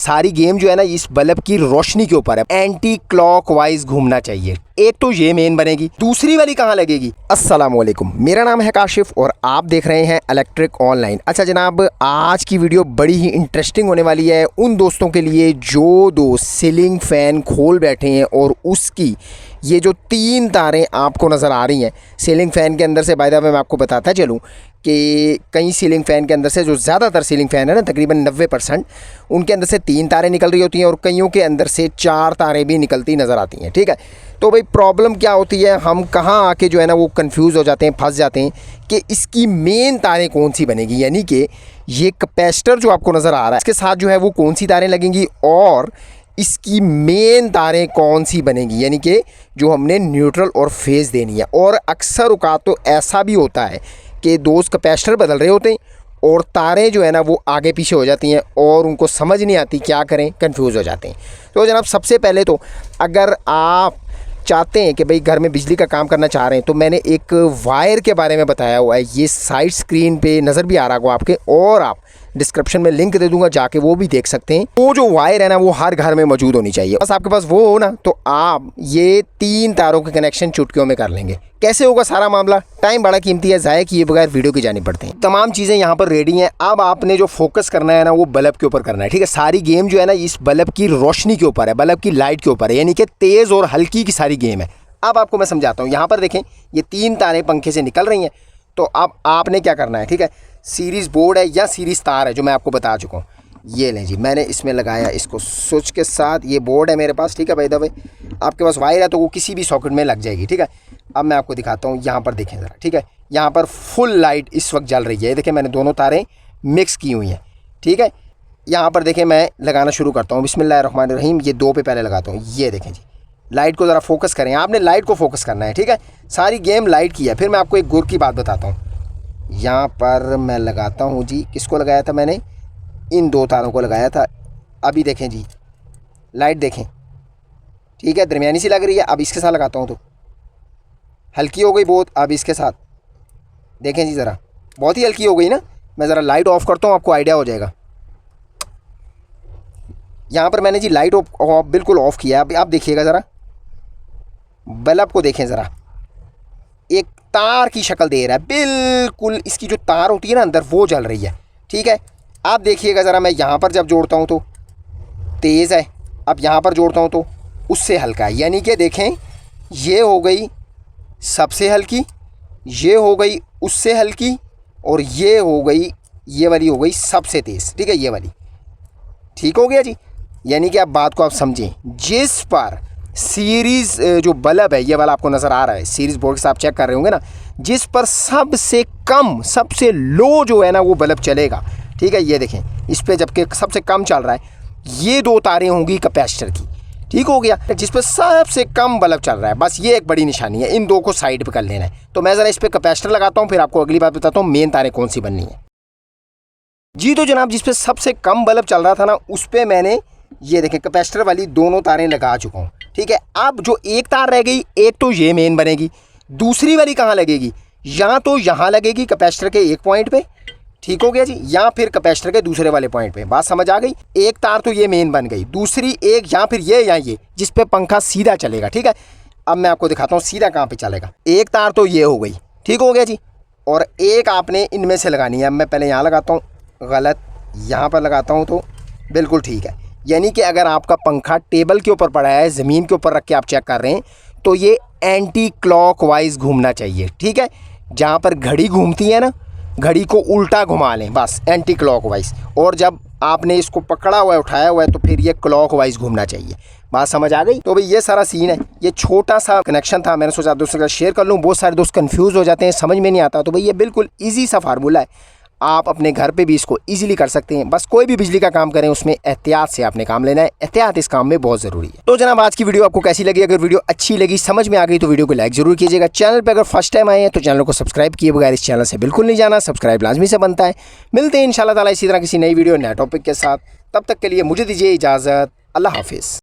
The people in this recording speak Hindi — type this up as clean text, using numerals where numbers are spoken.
सारी गेम जो है ना इस बल्ब की रोशनी के ऊपर है, एंटी क्लॉकवाइज घूमना चाहिए। एक तो ये मेन बनेगी, दूसरी वाली कहाँ लगेगी। अस्सलाम वालेकुम, मेरा नाम है काशिफ और आप देख रहे हैं इलेक्ट्रिक ऑनलाइन। अच्छा जनाब, आज की वीडियो बड़ी ही इंटरेस्टिंग होने वाली है उन दोस्तों के लिए जो दोस्त सीलिंग फ़ैन खोल बैठे हैं और उसकी ये जो 3 तारें आपको नज़र आ रही हैं सीलिंग फ़ैन के अंदर से। बाय द वे मैं आपको बताता चलूँ कि कई सीलिंग फ़ैन के अंदर से, जो ज़्यादातर सीलिंग फ़ैन है ना तकरीबन 90%, उनके अंदर से 3 तारें निकल रही होती हैं और कईयों के अंदर से 4 तारें भी निकलती नज़र आती हैं। ठीक है, तो भाई प्रॉब्लम क्या होती है, हम कहाँ आके जो है ना वो कंफ्यूज हो जाते हैं, फंस जाते हैं कि इसकी मेन तारें कौन सी बनेगी, यानी कि ये कैपेसिटर जो आपको नज़र आ रहा है इसके साथ जो है वो कौन सी तारें लगेंगी और इसकी मेन तारें कौन सी बनेगी, यानी कि जो हमने न्यूट्रल और फेज़ देनी है। और अक्सर औकात तो ऐसा भी होता है कि दोस्त कैपेसिटर बदल रहे होते हैं और तारें जो है ना वो आगे पीछे हो जाती हैं और उनको समझ नहीं आती क्या करें, कंफ्यूज हो जाते हैं। तो जनाब सबसे पहले तो अगर आप चाहते हैं कि भाई घर में बिजली का काम करना चाह रहे हैं तो मैंने एक वायर के बारे में बताया हुआ है, ये साइड स्क्रीन पे नज़र भी आ रहा होगा आपके, और आप डिस्क्रिप्शन में लिंक दे दूंगा, जाके वो भी देख सकते हैं। वो जो वायर है ना वो हर घर में मौजूद होनी चाहिए, बस आपके पास वो हो ना तो आप ये 3 तारों के कनेक्शन चुटकियों में कर लेंगे। कैसे होगा सारा मामला, टाइम बड़ा कीमती है, ज़ाया किए बगैर वीडियो की जानी पड़ते हैं। तमाम चीज़ें यहाँ पर रेडी हैं, अब आपने जो फोकस करना है ना वो बल्ब के ऊपर करना है। ठीक है, सारी गेम जो है ना इस बल्ब की रोशनी के ऊपर है, बल्ब की लाइट के ऊपर है, यानी कि तेज़ और हल्की की सारी गेम है। अब आपको मैं समझाता हूँ। यहाँ पर देखें ये 3 तारें पंखे से निकल रही हैं, तो अब आपने क्या करना है, ठीक है, सीरीज़ बोर्ड है या सीरीज़ तार है जो मैं आपको बता चुका हूँ, ये लें जी, मैंने इसमें लगाया इसको स्विच के साथ। ये बोर्ड है मेरे पास, ठीक है भाई दबे, आपके पास वायर है तो वो किसी भी सॉकेट में लग जाएगी। ठीक है, अब मैं आपको दिखाता हूँ, यहाँ पर देखें ज़रा। ठीक है, यहाँ पर फुल लाइट इस वक्त जल रही है, देखें मैंने दोनों तारें मिक्स की हुई हैं। ठीक है, यहाँ पर देखें मैं लगाना शुरू करता हूँ, बिस्मिल्लाहिर्रहमानिर्रहीम। ये 2 पे पहले लगाता हूँ, ये देखें जी, लाइट को ज़रा फोकस करें, आपने लाइट को फोकस करना है। ठीक है, सारी गेम लाइट की है। फिर मैं आपको एक गुर की बात बताता हूँ, यहाँ पर मैं लगाता हूँ जी, किसको लगाया था मैंने, इन 2 तारों को लगाया था। अभी देखें जी लाइट देखें, ठीक है, दरमियानी सी लग रही है। अब इसके साथ लगाता हूँ तो हल्की हो गई बहुत। अब इसके साथ देखें जी ज़रा, बहुत ही हल्की हो गई ना। मैं ज़रा लाइट ऑफ़ करता हूँ, आपको आइडिया हो जाएगा। यहाँ पर मैंने जी लाइट ऑफ बिल्कुल ऑफ़ किया है। अभी आप देखिएगा ज़रा, बल्ब को देखें ज़रा, एक तार की शक्ल दे रहा है, बिल्कुल इसकी जो तार होती है ना अंदर वो जल रही है। ठीक है, आप देखिएगा ज़रा, मैं यहाँ पर जब जोड़ता हूँ तो तेज़ है, अब यहाँ पर जोड़ता हूँ तो उससे हल्का है, यानी कि देखें ये हो गई सबसे हल्की, ये हो गई उससे हल्की, और ये हो गई, ये वाली हो गई सबसे तेज़। ठीक है, ये वाली ठीक हो गया जी। यानी कि आप बात को आप समझें, जिस पर सीरीज़ जो बल्ब है ये वाला आपको नज़र आ रहा है, सीरीज़ बोर्ड के साथ आप चेक कर रहे होंगे ना, जिस पर सबसे कम, सबसे लो जो है ना वो बल्ब चलेगा। ठीक है, ये देखें इस पर जबकि सबसे कम चल रहा है, ये 2 तारें होंगी कैपेसिटर की। ठीक हो गया, जिस पर सबसे कम बल्ब चल रहा है, बस ये एक बड़ी निशानी है, इन 2 को साइड पर कर लेना है। तो मैं ज़रा इस पर कैपेसिटर लगाता हूँ, फिर आपको अगली बात बताता हूँ मेन तारें कौन सी बननी है जी। तो जनाब जिस पर सबसे कम बल्ब चल रहा था ना उस पर मैंने ये देखें कैपेसिटर वाली दोनों तारें लगा चुका हूँ। ठीक है, अब जो एक तार रह गई, एक तो ये मेन बनेगी, दूसरी वाली कहाँ लगेगी, या तो यहाँ लगेगी कैपेसिटर के एक पॉइंट पे, ठीक हो गया जी, या फिर कैपेसिटर के दूसरे वाले पॉइंट पे। बात समझ आ गई। एक तार तो ये मेन बन गई, दूसरी एक या फिर ये या ये जिस पे पंखा सीधा चलेगा। ठीक है, अब मैं आपको दिखाता हूँ सीधा कहाँ पे चलेगा। एक तार तो ये हो गई, ठीक हो गया जी, और एक आपने इनमें से लगानी है। अब मैं पहले यहाँ लगाता हूँ, गलत, यहाँ पर लगाता हूँ तो बिल्कुल ठीक है। यानी कि अगर आपका पंखा टेबल के ऊपर पड़ा है, ज़मीन के ऊपर रख के आप चेक कर रहे हैं, तो ये एंटी क्लॉकवाइज घूमना चाहिए। ठीक है, जहाँ पर घड़ी घूमती है ना, घड़ी को उल्टा घुमा लें, बस एंटी क्लॉकवाइज। और जब आपने इसको पकड़ा हुआ है, उठाया हुआ है, तो फिर ये क्लॉकवाइज घूमना चाहिए। बात समझ आ गई। तो भाई ये सारा सीन है, ये छोटा सा कनेक्शन था, मैंने सोचा दोस्तों के साथ शेयर कर लूँ। बहुत सारे दोस्त कंफ्यूज हो जाते हैं, समझ में नहीं आता। तो भाई ये बिल्कुल ईजी सा फार्मूला है, आप अपने घर पे भी इसको इजीली कर सकते हैं। बस कोई भी बिजली का काम करें उसमें एहतियात से आपने काम लेना है, एहतियात इस काम में बहुत ज़रूरी है। तो जनाब आज की वीडियो आपको कैसी लगी, अगर वीडियो अच्छी लगी, समझ में आ गई, तो वीडियो को लाइक जरूर कीजिएगा। चैनल पे अगर फर्स्ट टाइम आए हैं तो चैनल को सब्सक्राइब किए बगैर इस चैनल से बिल्कुल नहीं जाना, सब्सक्राइब लाजमी से बनता है। मिलते हैं इंशाल्लाह ताला इसी तरह किसी नई वीडियो नए टॉपिक के साथ, तब तक के लिए मुझे दीजिए इजाज़त। अल्लाह हाफिज़।